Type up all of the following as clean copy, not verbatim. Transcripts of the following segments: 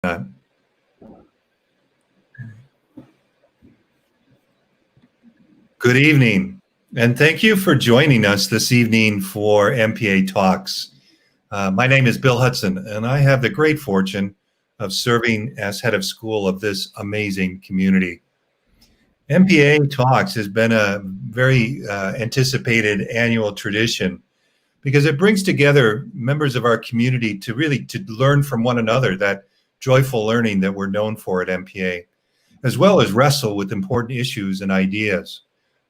Uh, Good evening, and thank you for joining us this evening for MPA Talks. My name is Bill Hudson, and I have the great fortune of serving as head of school of this amazing community. MPA Talks has been a very anticipated annual tradition because it brings together members of our community to learn from one another, that joyful learning that we're known for at MPA, as well as wrestle with important issues and ideas,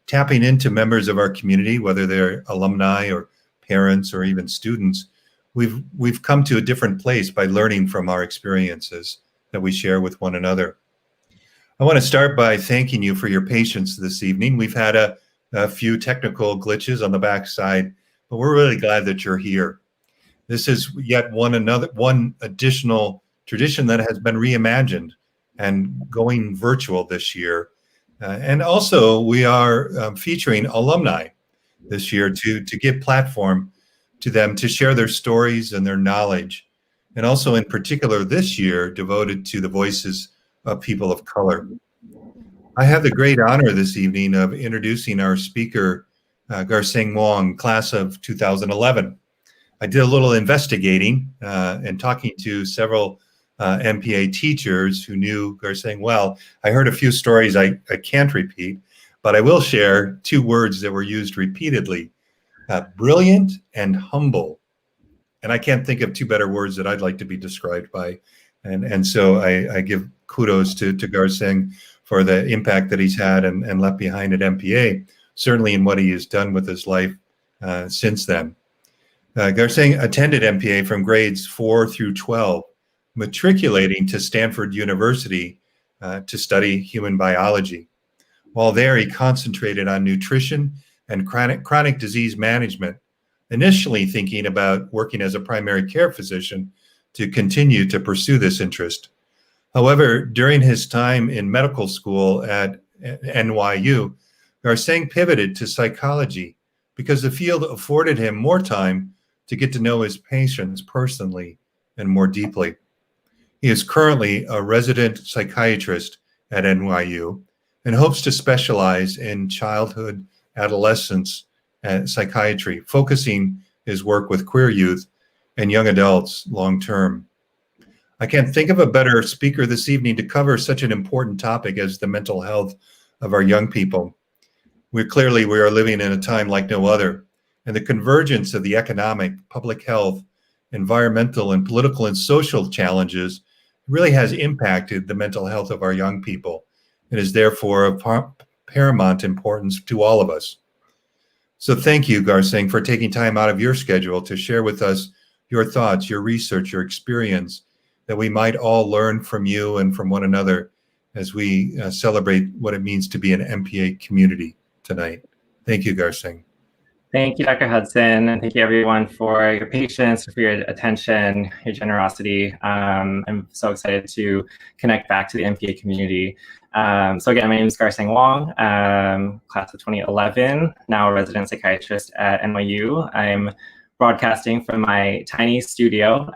tapping into members of our community, whether they're alumni or parents or even students. We've come to a different place by learning from our experiences that we share with one another. I want to start by thanking you for your patience this evening. We've had a few technical glitches on the backside, but we're really glad that you're here. This is yet one additional tradition that has been reimagined and going virtual this year. And also, we are featuring alumni this year to give platform to them to share their stories and their knowledge. And also, in particular, this year, devoted to the voices of people of color. I have the great honor this evening of introducing our speaker, Garseng Wong, class of 2011. I did a little investigating and talking to several MPA teachers who knew Garseng well. I heard a few stories I can't repeat, but I will share two words that were used repeatedly: brilliant and humble. And I can't think of two better words that I'd like to be described by. And so I give kudos to Garseng for the impact that he's had and left behind at MPA, certainly in what he has done with his life since then. Garseng attended MPA from grades 4 through 12, matriculating to Stanford University to study human biology. While there, he concentrated on nutrition and chronic disease management, initially thinking about working as a primary care physician to continue to pursue this interest. However, during his time in medical school at NYU, Garseng pivoted to psychology because the field afforded him more time to get to know his patients personally and more deeply. He is currently a resident psychiatrist at NYU and hopes to specialize in childhood, adolescence, and psychiatry, focusing his work with queer youth and young adults long term. I can't think of a better speaker this evening to cover such an important topic as the mental health of our young people. We are living in a time like no other, and the convergence of the economic, public health, environmental, and political and social challenges really has impacted the mental health of our young people. It is therefore of paramount importance to all of us. So thank you, Garseng, for taking time out of your schedule to share with us your thoughts, your research, your experience, that we might all learn from you and from one another as we celebrate what it means to be an MPA community tonight. Thank you, Garseng. Thank you, Dr. Hudson, and thank you everyone for your patience, for your attention, your generosity. I'm so excited to connect back to the MPA community. So again, my name is Garseng Wong, class of 2011, now a resident psychiatrist at NYU. I'm broadcasting from my tiny studio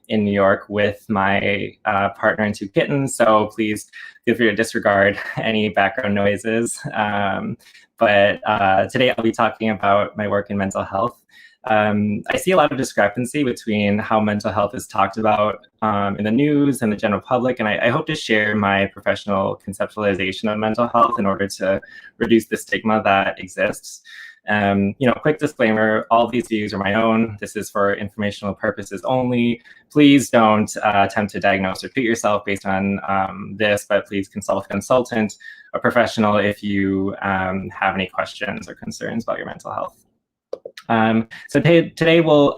in New York with my partner and two kittens, so please feel free to disregard any background noises. But today I'll be talking about my work in mental health. I see a lot of discrepancy between how mental health is talked about in the news and the general public, and I hope to share my professional conceptualization of mental health in order to reduce the stigma that exists. Quick disclaimer, all of these views are my own. This is for informational purposes only. Please don't attempt to diagnose or treat yourself based on this, but please consult a consultant, a professional, if you have any questions or concerns about your mental health. So today we'll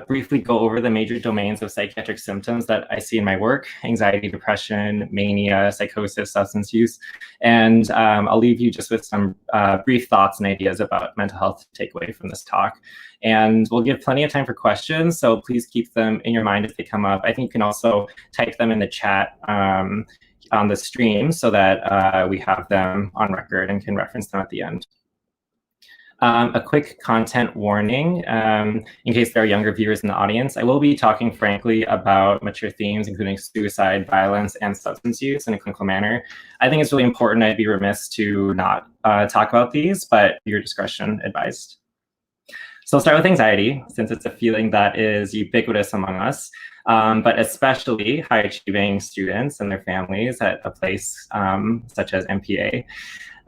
briefly go over the major domains of psychiatric symptoms that I see in my work: anxiety, depression, mania, psychosis, substance use. And I'll leave you just with some brief thoughts and ideas about mental health to take away from this talk. And we'll give plenty of time for questions, so please keep them in your mind if they come up. I think you can also type them in the chat on the stream so that we have them on record and can reference them at the end. A quick content warning, in case there are younger viewers in the audience. I will be talking frankly about mature themes, including suicide, violence, and substance use in a clinical manner. I think it's really important. I'd be remiss to not talk about these, but your discretion advised. So I'll start with anxiety, since it's a feeling that is ubiquitous among us, but especially high-achieving students and their families at a place such as MPA.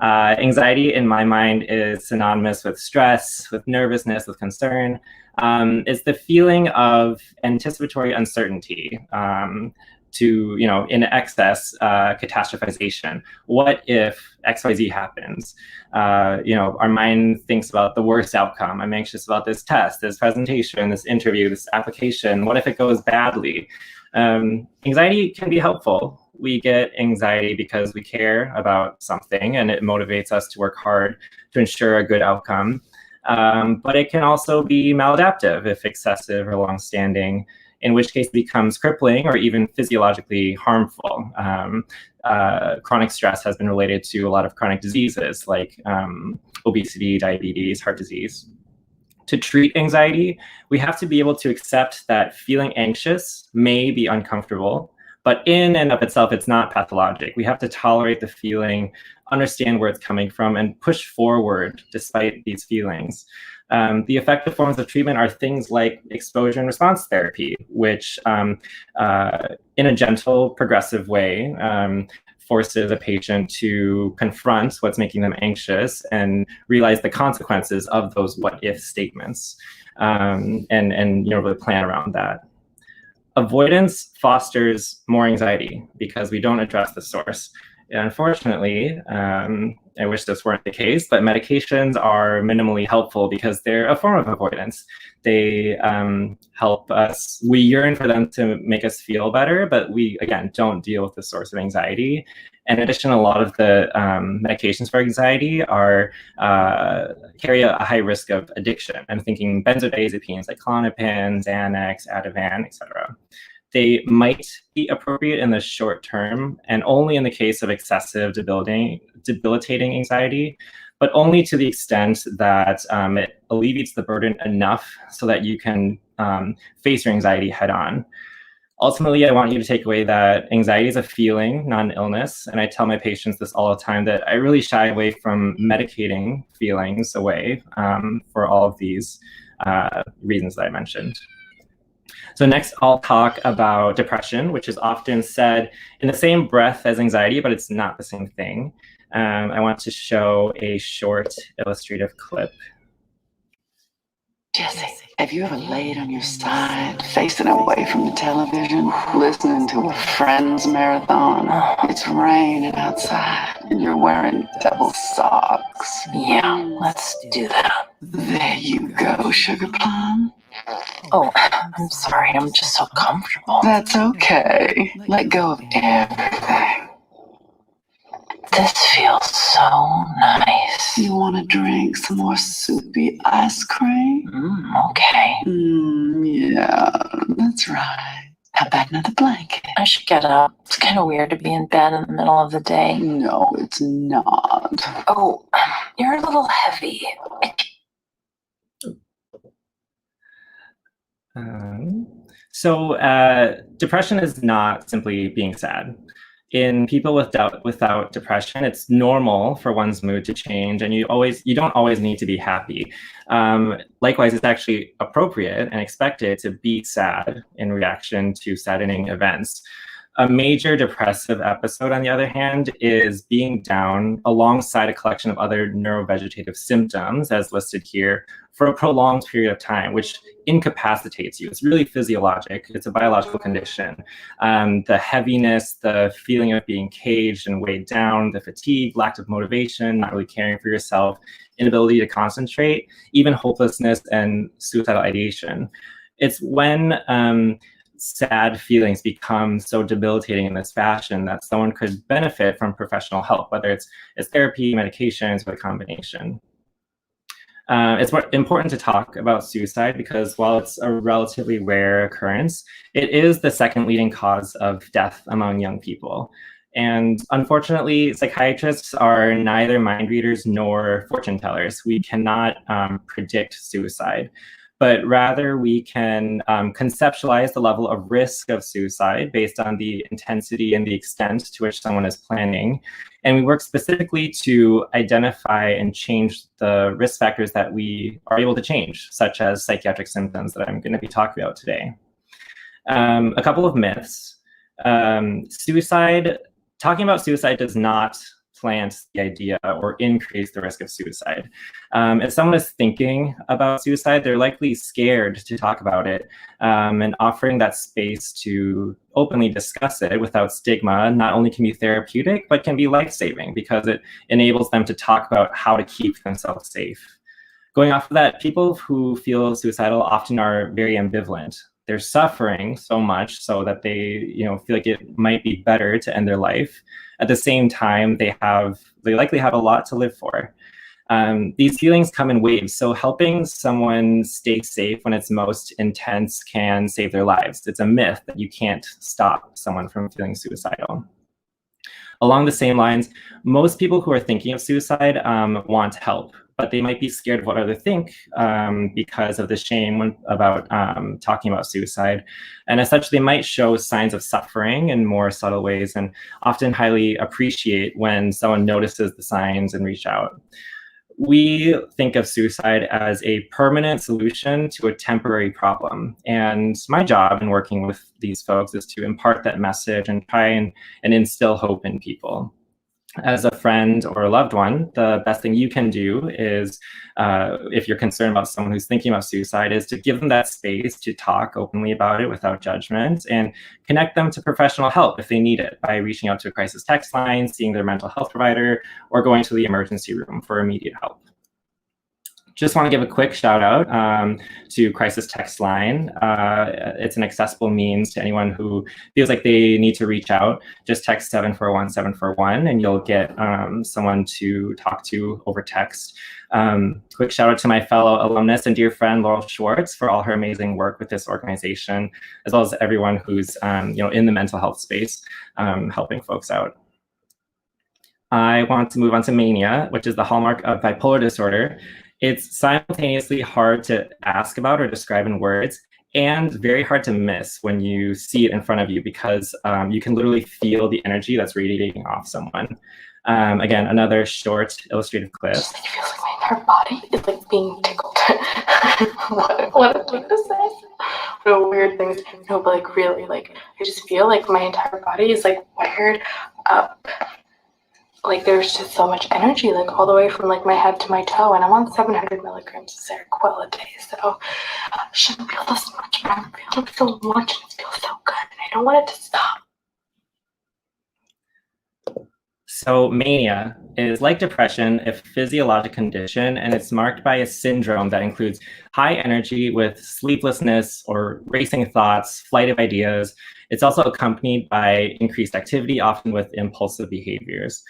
Anxiety, in my mind, is synonymous with stress, with nervousness, with concern. It's the feeling of anticipatory uncertainty to, in excess, catastrophization. What if XYZ happens? Our mind thinks about the worst outcome. I'm anxious about this test, this presentation, this interview, this application. What if it goes badly? Anxiety can be helpful. We get anxiety because we care about something and it motivates us to work hard to ensure a good outcome. But it can also be maladaptive if excessive or long-standing, in which case it becomes crippling or even physiologically harmful. Chronic stress has been related to a lot of chronic diseases like obesity, diabetes, heart disease. To treat anxiety, we have to be able to accept that feeling anxious may be uncomfortable, but in and of itself, it's not pathologic. We have to tolerate the feeling, understand where it's coming from, and push forward despite these feelings. The effective forms of treatment are things like exposure and response therapy, which in a gentle, progressive way, forces a patient to confront what's making them anxious and realize the consequences of those what-if statements, and really plan around that. Avoidance fosters more anxiety because we don't address the source. And unfortunately, I wish this weren't the case, but medications are minimally helpful because they're a form of avoidance. They help us. We yearn for them to make us feel better, but we, again, don't deal with the source of anxiety. In addition, a lot of the medications for anxiety carry a high risk of addiction. I'm thinking benzodiazepines like Klonopin, Xanax, Ativan, etc. They might be appropriate in the short term and only in the case of excessive debilitating anxiety, but only to the extent that it alleviates the burden enough so that you can face your anxiety head on. Ultimately, I want you to take away that anxiety is a feeling, not an illness. And I tell my patients this all the time, that I really shy away from medicating feelings away for all of these reasons that I mentioned. So next, I'll talk about depression, which is often said in the same breath as anxiety, but it's not the same thing. I want to show a short illustrative clip. Jesse, have you ever laid on your side, facing away from the television, listening to a friend's marathon? It's raining outside, and you're wearing double socks. Yeah, let's do that. There you go, Sugar Plum. Oh, I'm sorry, I'm just so comfortable. That's okay. Let go of everything. This feels so nice. You want to drink some more soupy ice cream? Okay. Yeah, that's right. How about another blanket? I should get up. It's kind of weird to be in bed in the middle of the day. No, it's not. Oh, you're a little heavy. Depression is not simply being sad. In people without depression, it's normal for one's mood to change, and you don't always need to be happy. Likewise, it's actually appropriate and expected to be sad in reaction to saddening events. A major depressive episode, on the other hand, is being down alongside a collection of other neurovegetative symptoms, as listed here, for a prolonged period of time, which incapacitates you. It's really physiologic. It's a biological condition. The heaviness, the feeling of being caged and weighed down, the fatigue, lack of motivation, not really caring for yourself, inability to concentrate, even hopelessness and suicidal ideation. It's when sad feelings become so debilitating in this fashion that someone could benefit from professional help, whether it's therapy, medications, or a combination. It's important to talk about suicide because while it's a relatively rare occurrence, it is the second leading cause of death among young people. And unfortunately, psychiatrists are neither mind readers nor fortune tellers. We cannot predict suicide, but rather we can conceptualize the level of risk of suicide based on the intensity and the extent to which someone is planning. And we work specifically to identify and change the risk factors that we are able to change, such as psychiatric symptoms that I'm going to be talking about today. A couple of myths. Talking about suicide does not plant the idea or increase the risk of suicide. If someone is thinking about suicide, they're likely scared to talk about it, and offering that space to openly discuss it without stigma not only can be therapeutic, but can be life-saving because it enables them to talk about how to keep themselves safe. Going off of that, people who feel suicidal often are very ambivalent. They're suffering so much so that they, feel like it might be better to end their life. At the same time, they likely have a lot to live for. These feelings come in waves, so helping someone stay safe when it's most intense can save their lives. It's a myth that you can't stop someone from feeling suicidal. Along the same lines, most people who are thinking of suicide want help, but they might be scared of what others think because of the shame about talking about suicide. And as such, they might show signs of suffering in more subtle ways and often highly appreciate when someone notices the signs and reach out. We think of suicide as a permanent solution to a temporary problem. And my job in working with these folks is to impart that message and try and instill hope in people. As a friend or a loved one, the best thing you can do is, if you're concerned about someone who's thinking about suicide, is to give them that space to talk openly about it without judgment and connect them to professional help if they need it by reaching out to a crisis text line, seeing their mental health provider, or going to the emergency room for immediate help. Just want to give a quick shout out to Crisis Text Line. It's an accessible means to anyone who feels like they need to reach out. Just text 741 741 and you'll get someone to talk to over text. Quick shout out to my fellow alumnus and dear friend Laurel Schwartz for all her amazing work with this organization, as well as everyone who's in the mental health space helping folks out. I want to move on to mania, which is the hallmark of bipolar disorder. It's simultaneously hard to ask about or describe in words and very hard to miss when you see it in front of you because you can literally feel the energy that's radiating off someone. Again, another short illustrative clip. It just feels like my entire body is like being tickled. what a thing to say. What a weird thing. No, but like really, like I just feel like my entire body is like wired up. Like there's just so much energy, like all the way from like my head to my toe, and I'm on 700 milligrams of Seroquel a day, so I shouldn't feel this much, but I'm feeling so much, and it feels so good, and I don't want it to stop. So mania is like depression, a physiologic condition, and it's marked by a syndrome that includes high energy with sleeplessness or racing thoughts, flight of ideas. It's also accompanied by increased activity, often with impulsive behaviors.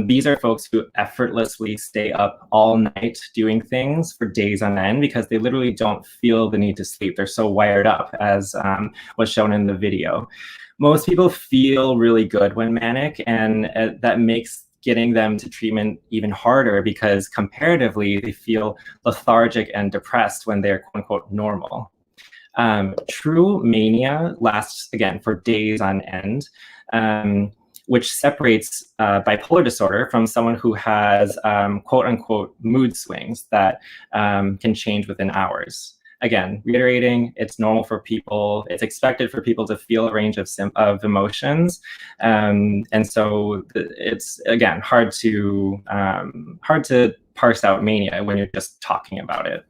These are folks who effortlessly stay up all night doing things for days on end because they literally don't feel the need to sleep. They're so wired up, as was shown in the video. Most people feel really good when manic, and that makes getting them to treatment even harder because comparatively they feel lethargic and depressed when they're quote unquote normal. True mania lasts, again, for days on end, which separates bipolar disorder from someone who has quote unquote mood swings that can change within hours. Again, reiterating, it's normal for people, it's expected for people to feel a range of emotions. And so it's, again, hard to parse out mania when you're just talking about it.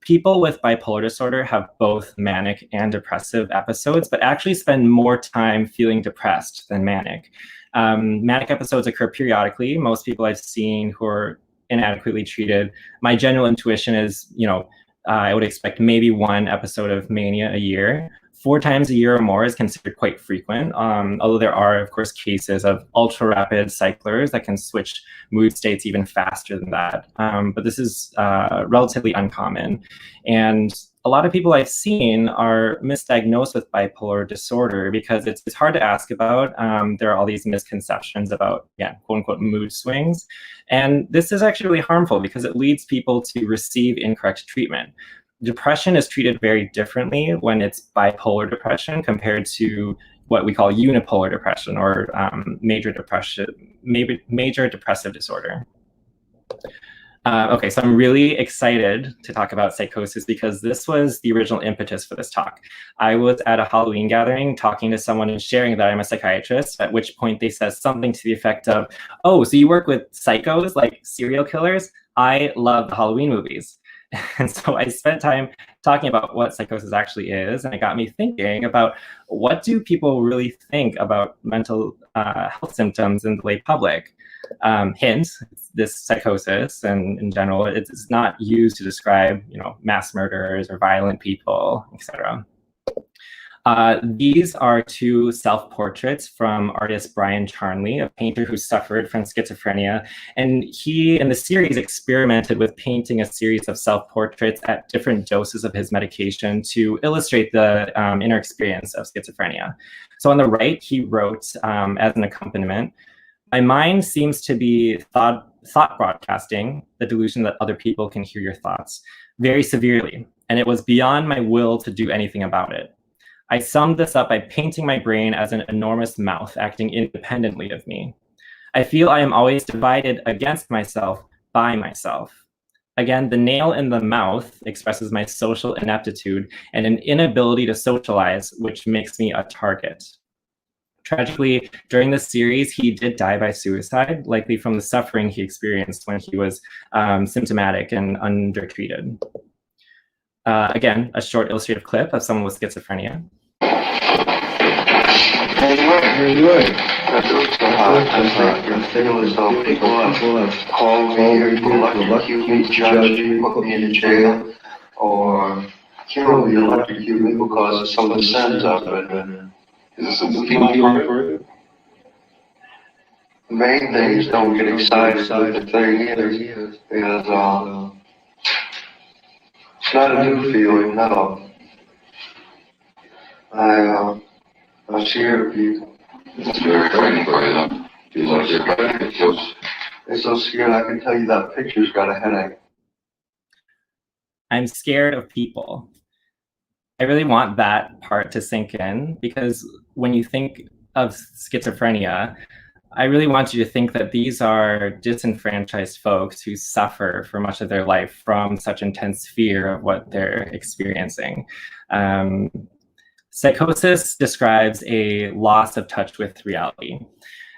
People with bipolar disorder have both manic and depressive episodes, but actually spend more time feeling depressed than manic. Manic episodes occur periodically. Most people I've seen who are inadequately treated, my general intuition is, I would expect maybe one episode of mania a year. 4 times a year or more is considered quite frequent, although there are, of course, cases of ultra-rapid cyclers that can switch mood states even faster than that. But this is relatively uncommon. And a lot of people I've seen are misdiagnosed with bipolar disorder because it's hard to ask about. There are all these misconceptions about, yeah, quote unquote, mood swings. And this is actually really harmful because it leads people to receive incorrect treatment. Depression is treated very differently when it's bipolar depression compared to what we call unipolar depression or major depressive disorder. Okay, so I'm really excited to talk about psychosis because this was the original impetus for this talk. I was at a Halloween gathering talking to someone and sharing that I'm a psychiatrist, at which point they said something to the effect of, oh, so you work with psychos, like serial killers? I love the Halloween movies. And so I spent time talking about what psychosis actually is, and it got me thinking about what do people really think about mental health symptoms in the lay public. Hint, this psychosis, and in general, it's not used to describe, mass murderers or violent people, etc. These are two self-portraits from artist Brian Charnley, a painter who suffered from schizophrenia. And he, in the series, experimented with painting a series of self-portraits at different doses of his medication to illustrate the inner experience of schizophrenia. So on the right, he wrote, as an accompaniment, "My mind seems to be thought broadcasting, the delusion that other people can hear your thoughts, very severely, and it was beyond my will to do anything about it. I summed this up by painting my brain as an enormous mouth acting independently of me. I feel I am always divided against myself by myself. Again, the nail in the mouth expresses my social ineptitude and an inability to socialize, which makes me a target." Tragically, during this series, he did die by suicide, likely from the suffering he experienced when he was symptomatic and undertreated. Again, a short illustrative clip of someone with schizophrenia. I'm feeling as though people have called me or electrocuted me, judged me, put me in jail, or killed me, electrocuted me because of some of the sins I've been. Is this a feeling for it? The main thing is don't get excited with the thing is because it's not a new feeling, no. I'm scared of people. It's very frightening for you, though. Feels like you're ready to kill. I'm so scared I can tell you that picture's got a headache. I'm scared of people. I really want that part to sink in because when you think of schizophrenia, I really want you to think that these are disenfranchised folks who suffer for much of their life from such intense fear of what they're experiencing. Psychosis describes a loss of touch with reality.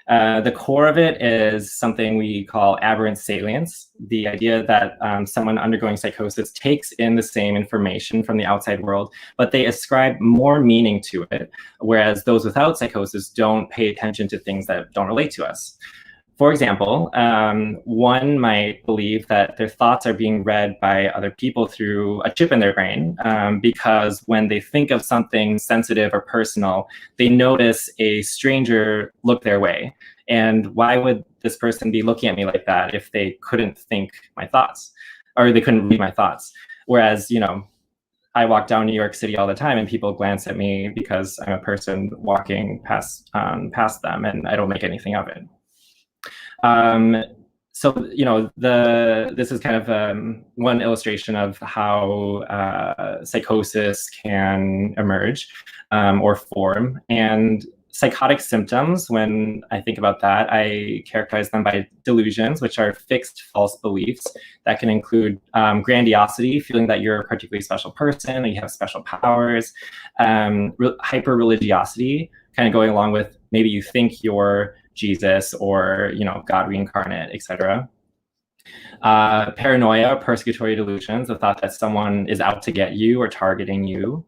The core of it is something we call aberrant salience, the idea that someone undergoing psychosis takes in the same information from the outside world, but they ascribe more meaning to it, whereas those without psychosis don't pay attention to things that don't relate to us. For example, one might believe that their thoughts are being read by other people through a chip in their brain because when they think of something sensitive or personal, they notice a stranger look their way. And why would this person be looking at me like that if they couldn't think my thoughts or they couldn't read my thoughts? Whereas, I walk down New York City all the time and people glance at me because I'm a person walking past them and I don't make anything of it. So, this is kind of one illustration of how psychosis can emerge or form. And psychotic symptoms, when I think about that, I characterize them by delusions, which are fixed false beliefs that can include grandiosity, feeling that you're a particularly special person or you have special powers, hyper-religiosity, kind of going along with maybe you think you're Jesus or, God reincarnate, etc. Paranoia, persecutory delusions, the thought that someone is out to get you or targeting you.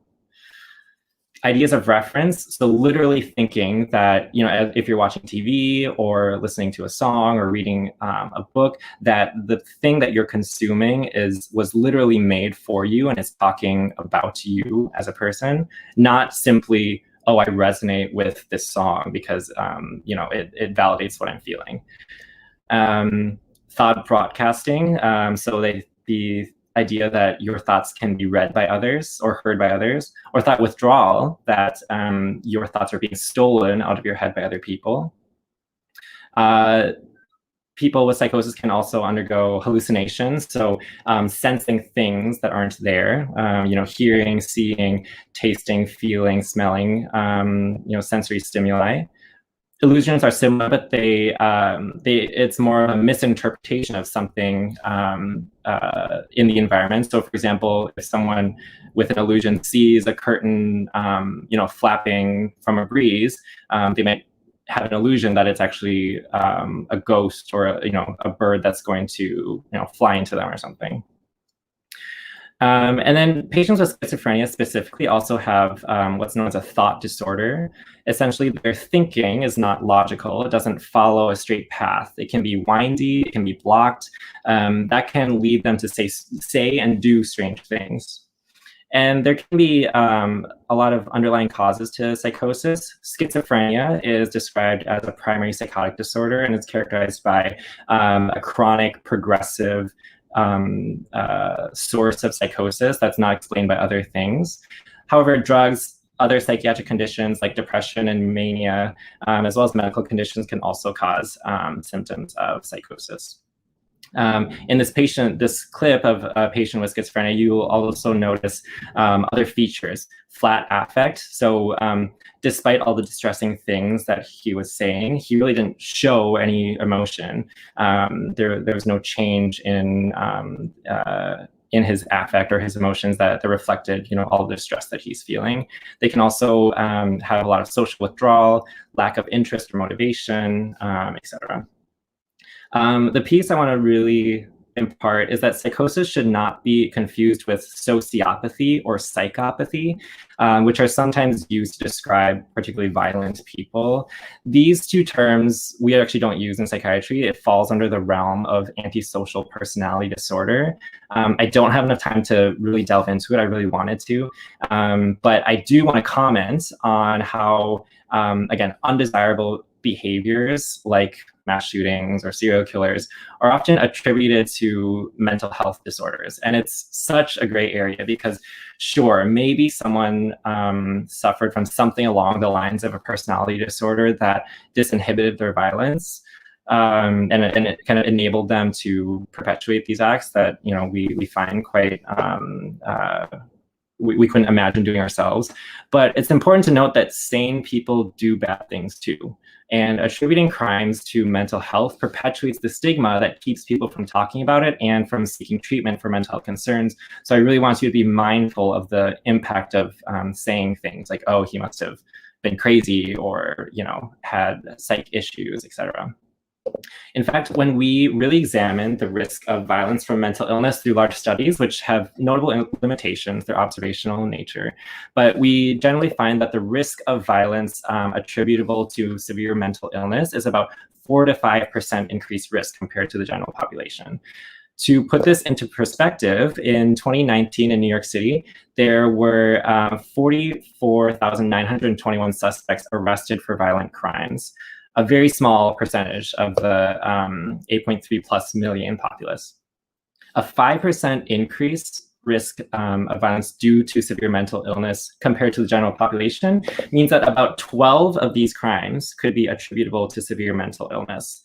Ideas of reference, so literally thinking that, if you're watching TV or listening to a song or reading a book, that the thing that you're consuming was literally made for you and is talking about you as a person, not simply, oh, I resonate with this song because, it validates what I'm feeling. Thought broadcasting, so the idea that your thoughts can be read by others or heard by others, or thought withdrawal, that your thoughts are being stolen out of your head by other people. People with psychosis can also undergo hallucinations, so sensing things that aren't there, hearing, seeing, tasting, feeling, smelling, sensory stimuli. Illusions are similar, but it's more of a misinterpretation of something in the environment. So, for example, if someone with an illusion sees a curtain, flapping from a breeze, they might have an illusion that it's actually a ghost or a bird that's going to fly into them or something. And then patients with schizophrenia specifically also have what's known as a thought disorder. Essentially, their thinking is not logical. It doesn't follow a straight path. It can be windy, it can be blocked. That can lead them to say and do strange things. And there can be a lot of underlying causes to psychosis. Schizophrenia is described as a primary psychotic disorder, and it's characterized by a chronic, progressive source of psychosis that's not explained by other things. However, drugs, other psychiatric conditions like depression and mania, as well as medical conditions, can also cause symptoms of psychosis. In this clip of a patient with schizophrenia, you will also notice other features. Flat affect. So despite all the distressing things that he was saying, he really didn't show any emotion. There was no change in his affect or his emotions that reflected, all the stress that he's feeling. They can also have a lot of social withdrawal, lack of interest or motivation, etc. The piece I want to really impart is that psychosis should not be confused with sociopathy or psychopathy, which are sometimes used to describe particularly violent people. These two terms we actually don't use in psychiatry. It falls under the realm of antisocial personality disorder. I don't have enough time to really delve into it. I really wanted to, but I do want to comment on how, again, undesirable behaviors like mass shootings or serial killers are often attributed to mental health disorders. And it's such a gray area because, sure, maybe someone suffered from something along the lines of a personality disorder that disinhibited their violence, and it kind of enabled them to perpetuate these acts that we find quite we couldn't imagine doing ourselves. But it's important to note that sane people do bad things too. And attributing crimes to mental health perpetuates the stigma that keeps people from talking about it and from seeking treatment for mental health concerns. So I really want you to be mindful of the impact of saying things like, oh, he must have been crazy or, had psych issues, etc. In fact, when we really examine the risk of violence from mental illness through large studies, which have notable limitations, they're observational in nature, but we generally find that the risk of violence attributable to severe mental illness is about 4 to 5% increased risk compared to the general population. To put this into perspective, in 2019 in New York City, there were 44,921 suspects arrested for violent crimes, a very small percentage of the 8.3 plus million populace. A 5% increase risk of violence due to severe mental illness compared to the general population means that about 12 of these crimes could be attributable to severe mental illness.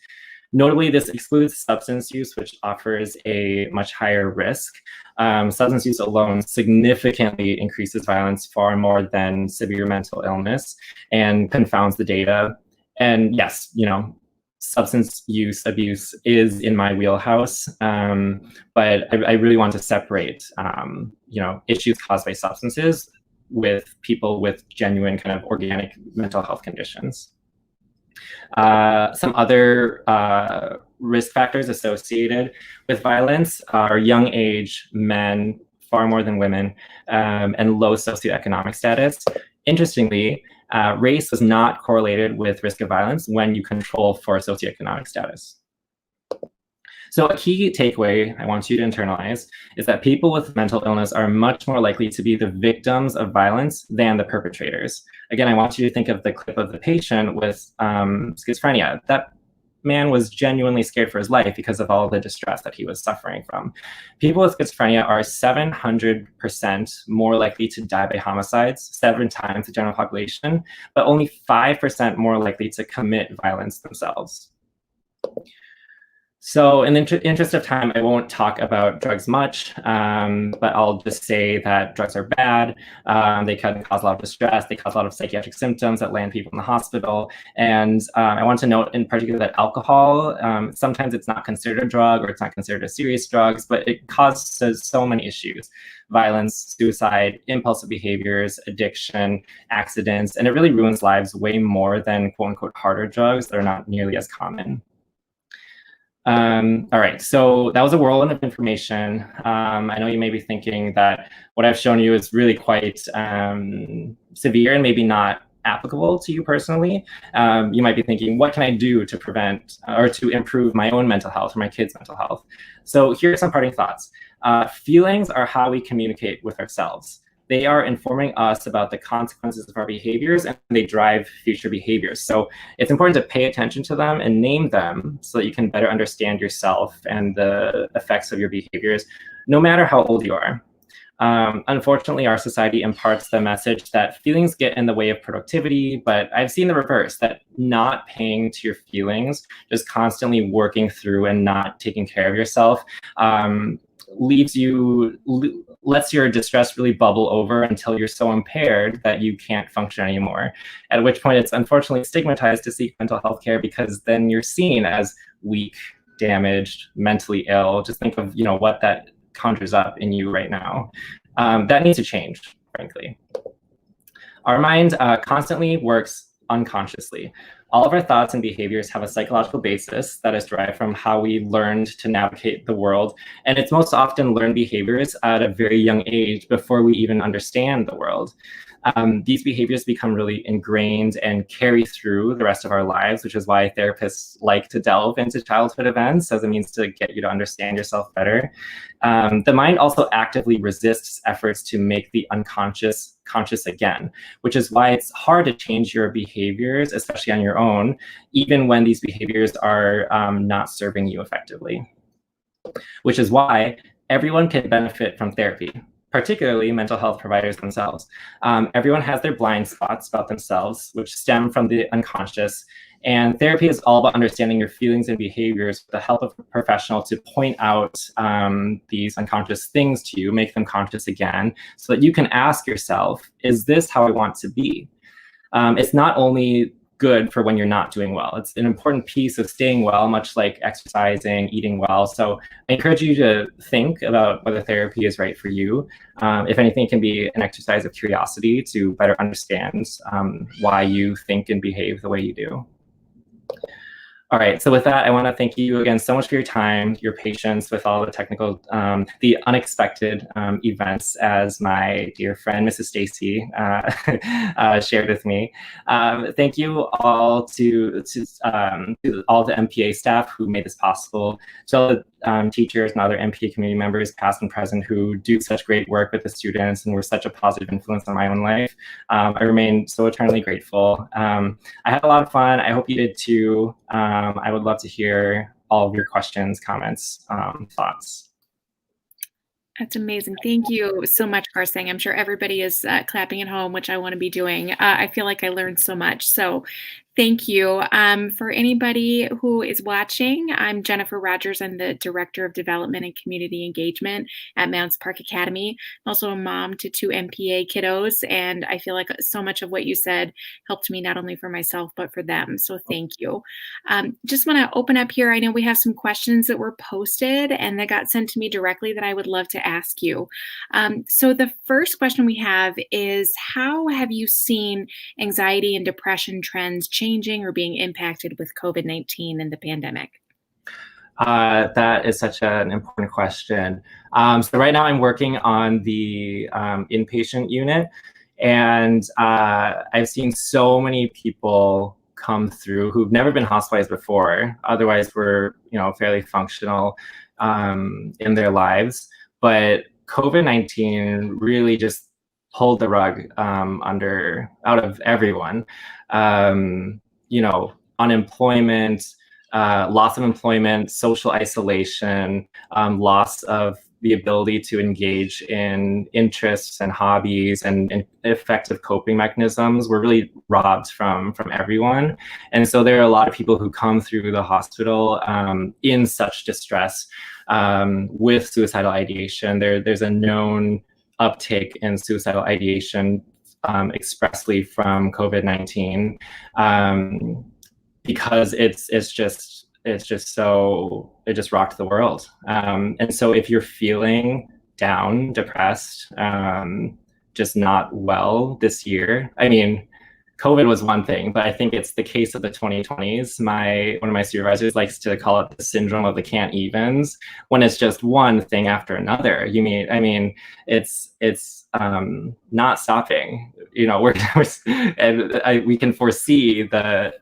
Notably, this excludes substance use, which offers a much higher risk. Substance use alone significantly increases violence far more than severe mental illness and confounds the data. And yes, substance use abuse is in my wheelhouse, but I really want to separate, issues caused by substances with people with genuine kind of organic mental health conditions. Some other risk factors associated with violence are young age, men, far more than women, and low socioeconomic status. Interestingly, race was not correlated with risk of violence when you control for socioeconomic status. So a key takeaway I want you to internalize is that people with mental illness are much more likely to be the victims of violence than the perpetrators. Again, I want you to think of the clip of the patient with schizophrenia. That man was genuinely scared for his life because of all the distress that he was suffering from. People with schizophrenia are 700% more likely to die by homicides, 7 times the general population, but only 5% more likely to commit violence themselves. So in the interest of time, I won't talk about drugs much, but I'll just say that drugs are bad. They can cause a lot of distress. They cause a lot of psychiatric symptoms that land people in the hospital. And I want to note in particular that alcohol, sometimes it's not considered a drug or it's not considered a serious drug, but it causes so many issues: violence, suicide, impulsive behaviors, addiction, accidents, and it really ruins lives way more than quote unquote harder drugs that are not nearly as common. All right, so that was a whirlwind of information. I know you may be thinking that what I've shown you is really quite severe and maybe not applicable to you personally. You might be thinking, what can I do to prevent or to improve my own mental health or my kids' mental health? So here are some parting thoughts. Feelings are how we communicate with ourselves. They are informing us about the consequences of our behaviors, and they drive future behaviors. So it's important to pay attention to them and name them so that you can better understand yourself and the effects of your behaviors, no matter how old you are. Unfortunately, our society imparts the message that feelings get in the way of productivity, but I've seen the reverse, that not paying to your feelings, just constantly working through and not taking care of yourself, lets your distress really bubble over until you're so impaired that you can't function anymore. At which point it's unfortunately stigmatized to seek mental health care, because then you're seen as weak, damaged, mentally ill. Just think of, what that conjures up in you right now. That needs to change, frankly. Our mind constantly works unconsciously. All of our thoughts and behaviors have a psychological basis that is derived from how we learned to navigate the world. And it's most often learned behaviors at a very young age before we even understand the world. These behaviors become really ingrained and carry through the rest of our lives, which is why therapists like to delve into childhood events as a means to get you to understand yourself better. The mind also actively resists efforts to make the unconscious conscious again, which is why it's hard to change your behaviors, especially on your own, even when these behaviors are not serving you effectively. Which is why everyone can benefit from therapy, particularly mental health providers themselves. Everyone has their blind spots about themselves, which stem from the unconscious. And therapy is all about understanding your feelings and behaviors with the help of a professional to point out these unconscious things to you, make them conscious again, so that you can ask yourself, is this how I want to be? It's not only good for when you're not doing well. It's an important piece of staying well, much like exercising, eating well. So I encourage you to think about whether therapy is right for you. If anything, it can be an exercise of curiosity to better understand why you think and behave the way you do. All right, so with that, I want to thank you again so much for your time, your patience with all the technical, the unexpected events, as my dear friend, Mrs. Stacy, shared with me. Thank you all to all the MPA staff who made this possible, to all the teachers and other MPA community members, past and present, who do such great work with the students and were such a positive influence on my own life. I remain so eternally grateful. I had a lot of fun. I hope you did too. I would love to hear all of your questions, comments, thoughts. That's amazing. Thank you so much, Garseng. I'm sure everybody is clapping at home, which I want to be doing. I feel like I learned so much. So thank you. For anybody who is watching, I'm Jennifer Rogers. I'm the Director of Development and Community Engagement at Mounts Park Academy. I'm also a mom to 2 MPA kiddos, and I feel like so much of what you said helped me not only for myself, but for them. So thank you. Just want to open up here. I know we have some questions that were posted and that got sent to me directly that I would love to ask you. So the first question we have is, how have you seen anxiety and depression trends changing or being impacted with COVID-19 and the pandemic? That is such an important question. So right now I'm working on the inpatient unit, and I've seen so many people come through who've never been hospitalized before. Otherwise, we're fairly functional in their lives. But COVID-19 really just pulled the rug out of everyone. Unemployment, loss of employment, social isolation, loss of the ability to engage in interests and hobbies and effective coping mechanisms were really robbed from everyone. And so there are a lot of people who come through the hospital in such distress with suicidal ideation. There's a known uptick in suicidal ideation expressly from COVID-19 because it just rocked the world. And so if you're feeling down, depressed, just not well this year, I mean, COVID was one thing, but I think it's the case of the 2020s. One of my supervisors likes to call it the syndrome of the can't evens, when it's just one thing after another. It's not stopping. You know, we can foresee the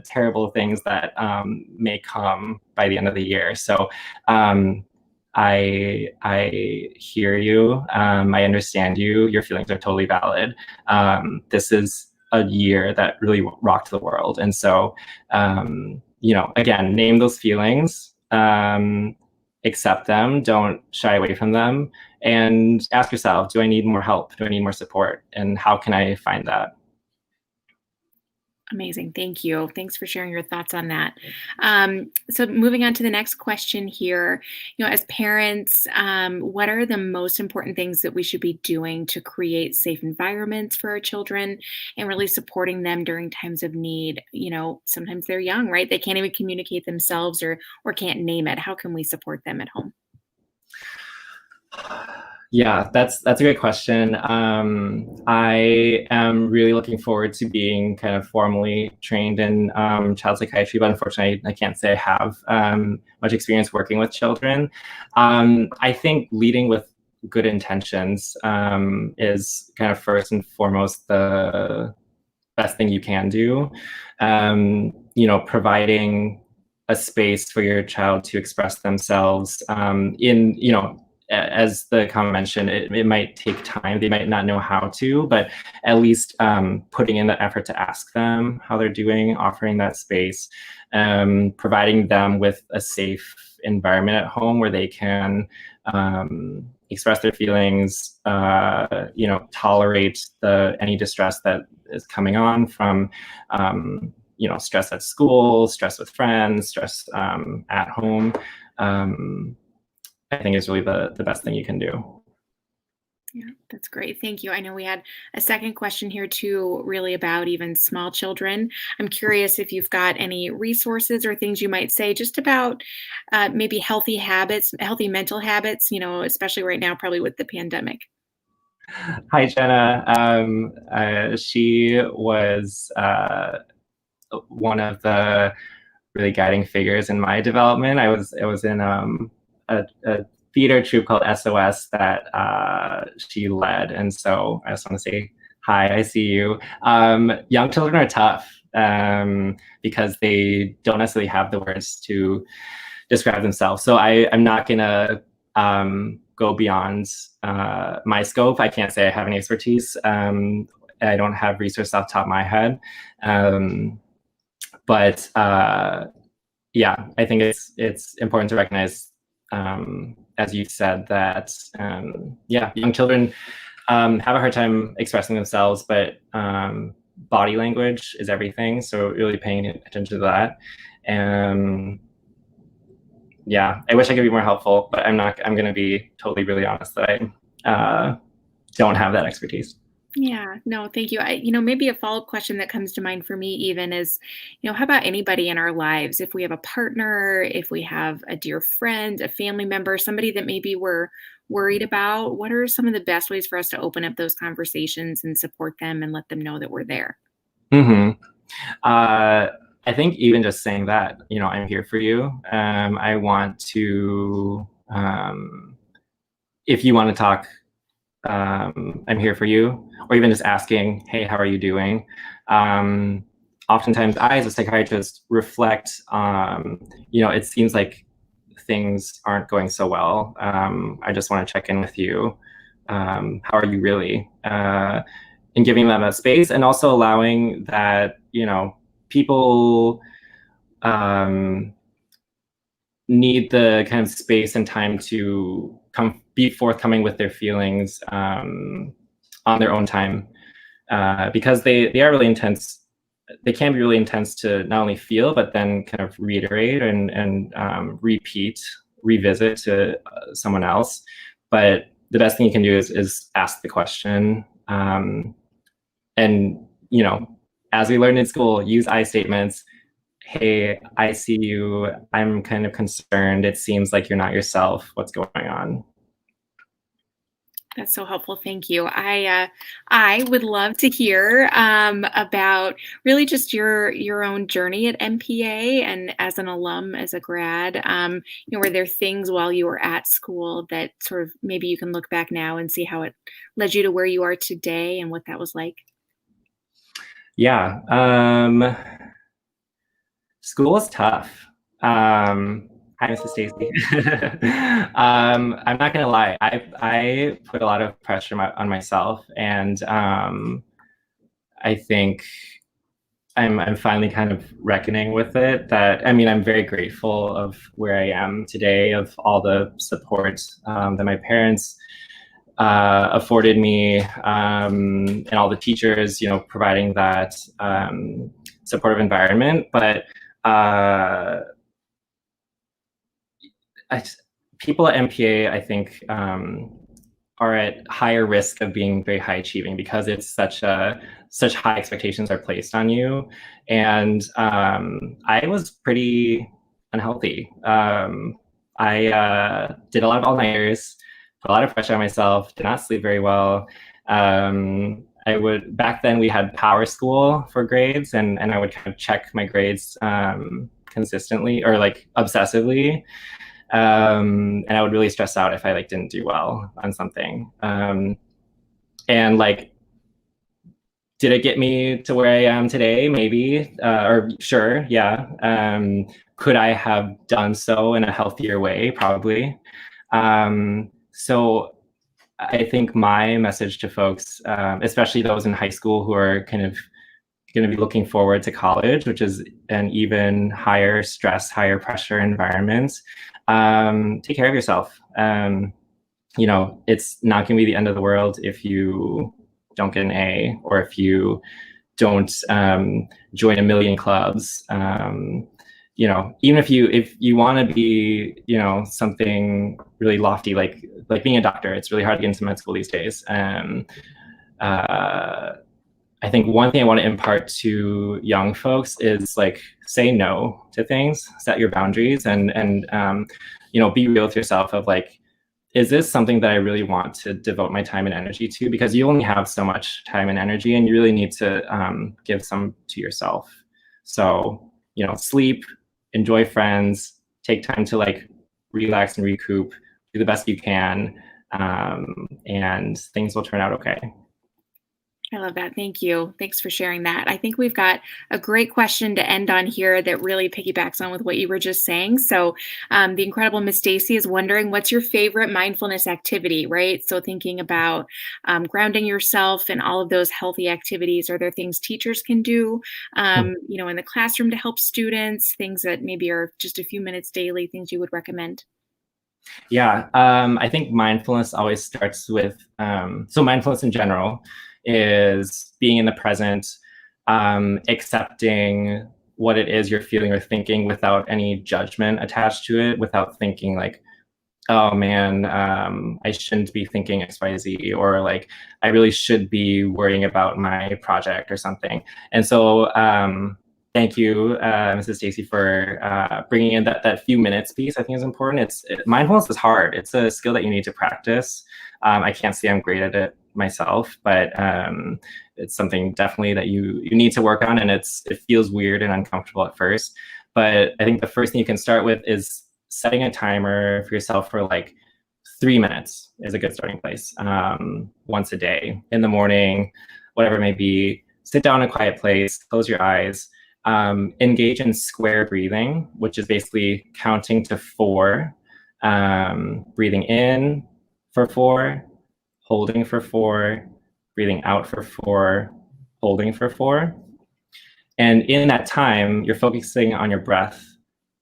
terrible things that may come by the end of the year. So I hear you. I understand you. Your feelings are totally valid. This is a year that really rocked the world. And so, again, name those feelings, accept them, don't shy away from them, and ask yourself, do I need more help? Do I need more support? And how can I find that? Amazing. Thank you. Thanks for sharing your thoughts on that. So moving on to the next question here, as parents, what are the most important things that we should be doing to create safe environments for our children and really supporting them during times of need? Sometimes they're young, right? They can't even communicate themselves or can't name it. How can we support them at home? Yeah, that's a great question. I am really looking forward to being kind of formally trained in child psychiatry, but unfortunately, I can't say I have much experience working with children. I think leading with good intentions is kind of first and foremost the best thing you can do. Providing a space for your child to express themselves as the comment mentioned, it might take time. They might not know how to, but at least putting in the effort to ask them how they're doing, offering that space, providing them with a safe environment at home where they can express their feelings, tolerate any distress that is coming on from, stress at school, stress with friends, stress at home. I think is really the best thing you can do. Yeah, that's great. Thank you. I know we had a second question here too, really about even small children. I'm curious if you've got any resources or things you might say just about maybe healthy habits, healthy mental habits, especially right now, probably with the pandemic. Hi, Jenna. She was one of the really guiding figures in my development. I was in a theater troupe called SOS that she led. And so I just want to say, hi, I see you. Young children are tough because they don't necessarily have the words to describe themselves. So I'm not going to go beyond my scope. I can't say I have any expertise. I don't have research off the top of my head. But yeah, I think it's important to recognize, as you said, that young children have a hard time expressing themselves, but body language is everything. So really paying attention to that. And yeah, I wish I could be more helpful, but I'm going to be totally really honest that I don't have that expertise. Yeah, no, thank you. Maybe a follow-up question that comes to mind for me even is, how about anybody in our lives? If we have a partner, if we have a dear friend, a family member, somebody that maybe we're worried about, what are some of the best ways for us to open up those conversations and support them and let them know that we're there? Mm-hmm. I think even just saying that, I'm here for you. I want to, if you want to talk, I'm here for you, or even just asking, hey, how are you doing? Oftentimes I, as a psychiatrist, reflect, it seems like things aren't going so well. I just want to check in with you. How are you really? And giving them a space, and also allowing that, people need the kind of space and time to be forthcoming with their feelings on their own time, because they are really intense. They can be really intense to not only feel, but then kind of reiterate and revisit to someone else. But the best thing you can do is ask the question. And, you know, as we learned in school, use I statements. Hey, I see you. I'm kind of concerned. It seems like you're not yourself. What's going on? That's so helpful. Thank you. I would love to hear about really just your own journey at MPA and as an alum, as a grad. You know, were there things while you were at school that sort of maybe you can look back now and see how it led you to where you are today and what that was like? Yeah. School is tough. Hi, Mrs. Stacy. I'm not gonna lie. I put a lot of pressure on myself, and I think I'm finally kind of reckoning with it. That, I mean, I'm very grateful of where I am today, of all the support that my parents afforded me, and all the teachers, you know, providing that supportive environment. But people at MPA, I think, are at higher risk of being very high achieving because it's such high expectations are placed on you. And I was pretty unhealthy. I did a lot of all-nighters, put a lot of pressure on myself, did not sleep very well. Back then we had Power School for grades, and I would kind of check my grades consistently or like obsessively. And I would really stress out if I like didn't do well on something. And like, did it get me to where I am today? Maybe, or sure, yeah. Could I have done so in a healthier way? Probably. So I think my message to folks, especially those in high school who are kind of going to be looking forward to college, which is an even higher stress, higher pressure environment, take care of yourself. You know, it's not going to be the end of the world if you don't get an A, or if you don't join a million clubs. You know, even if you want to be, you know, something really lofty, like being a doctor, it's really hard to get into med school these days. I think one thing I want to impart to young folks is like, say no to things, set your boundaries, and you know, be real with yourself of like, is this something that I really want to devote my time and energy to? Because you only have so much time and energy, and you really need to give some to yourself. So, you know, sleep, enjoy friends, take time to like relax and recoup, do the best you can, and things will turn out okay. I love that. Thank you. Thanks for sharing that. I think we've got a great question to end on here that really piggybacks on with what you were just saying. So the incredible Miss Stacy is wondering, what's your favorite mindfulness activity, right? So thinking about grounding yourself and all of those healthy activities. Are there things teachers can do, you know, in the classroom to help students, things that maybe are just a few minutes daily, things you would recommend? Yeah, I think mindfulness always starts with, so mindfulness in general is being in the present, accepting what it is you're feeling or thinking without any judgment attached to it, without thinking like, oh man, I shouldn't be thinking XYZ, or like, I really should be worrying about my project or something. And so thank you, Mrs. Stacy, for bringing in that few minutes piece. I think is important. Mindfulness is hard. It's a skill that you need to practice. I can't say I'm great at it myself, but it's something definitely that you need to work on, and it feels weird and uncomfortable at first. But I think the first thing you can start with is setting a timer for yourself for like 3 minutes is a good starting place. Once a day, in the morning, whatever it may be, sit down in a quiet place, close your eyes, engage in square breathing, which is basically counting to 4, breathing in for 4, holding for 4, breathing out for 4, holding for 4. And in that time, you're focusing on your breath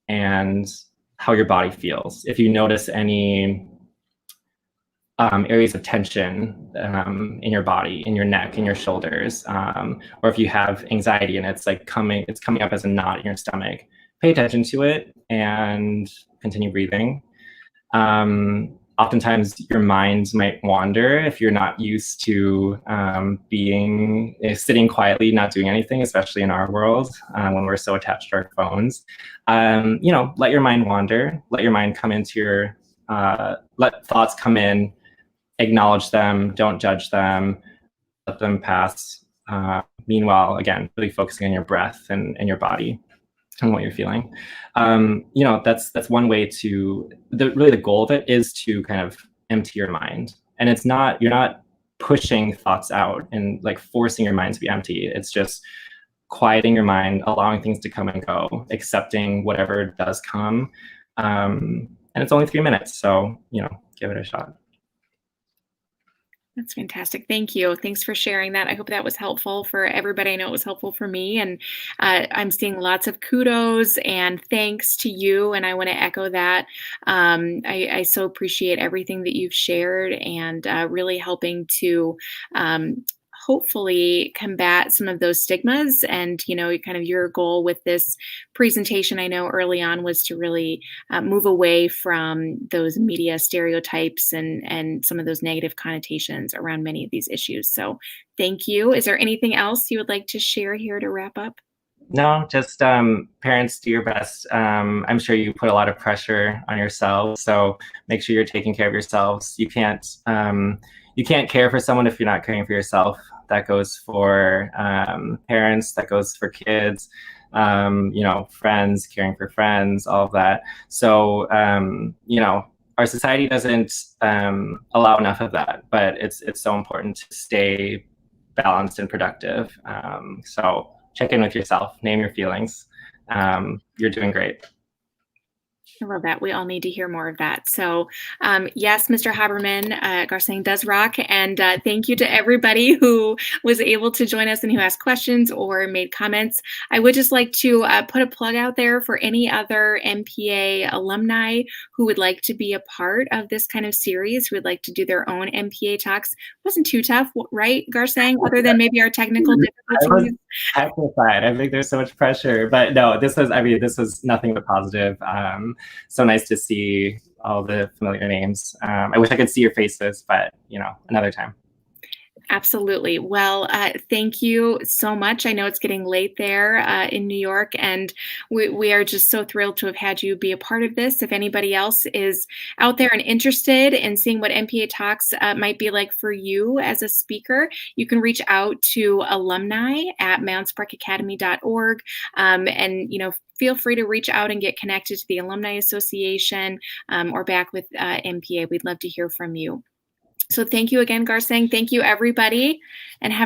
and how your body feels. If you notice any areas of tension in your body, in your neck, in your shoulders, or if you have anxiety and it's coming up as a knot in your stomach, pay attention to it and continue breathing. Oftentimes your mind might wander if you're not used to sitting quietly, not doing anything, especially in our world when we're so attached to our phones. Let your mind wander, let your mind come into your, let thoughts come in, acknowledge them, don't judge them, let them pass. Meanwhile, again, really focusing on your breath and your body and what you're feeling. That's one way to, really the goal of it is to kind of empty your mind. And you're not pushing thoughts out and like forcing your mind to be empty. It's just quieting your mind, allowing things to come and go, accepting whatever does come. And it's only 3 minutes, so, give it a shot. That's fantastic. Thank you. Thanks for sharing that. I hope that was helpful for everybody. I know it was helpful for me, and I'm seeing lots of kudos and thanks to you, and I want to echo that. I so appreciate everything that you've shared and really helping to hopefully combat some of those stigmas. And, kind of your goal with this presentation, I know early on, was to really move away from those media stereotypes and some of those negative connotations around many of these issues. So thank you. Is there anything else you would like to share here to wrap up? No, just parents, do your best. I'm sure you put a lot of pressure on yourselves, so make sure you're taking care of yourselves. You can't care for someone if you're not caring for yourself. That goes for parents, that goes for kids, friends, caring for friends, all of that. So, our society doesn't allow enough of that, but it's so important to stay balanced and productive. So check in with yourself, name your feelings. You're doing great. I love that. We all need to hear more of that. So yes, Mr. Haberman, Garseng does rock. And thank you to everybody who was able to join us and who asked questions or made comments. I would just like to put a plug out there for any other MPA alumni who would like to be a part of this kind of series, who would like to do their own MPA talks. It wasn't too tough, right, Garseng, other than maybe our technical difficulties? I was petrified. I think there's so much pressure, but no, this was nothing but positive. So nice to see all the familiar names. I wish I could see your faces, but another time. Absolutely. Well, thank you so much. I know it's getting late there in New York, and we are just so thrilled to have had you be a part of this. If anybody else is out there and interested in seeing what MPA Talks might be like for you as a speaker, you can reach out to alumni at mounsparkacademy.org, and feel free to reach out and get connected to the Alumni Association or back with MPA. We'd love to hear from you. So thank you again, Garseng. Thank you, everybody, and have a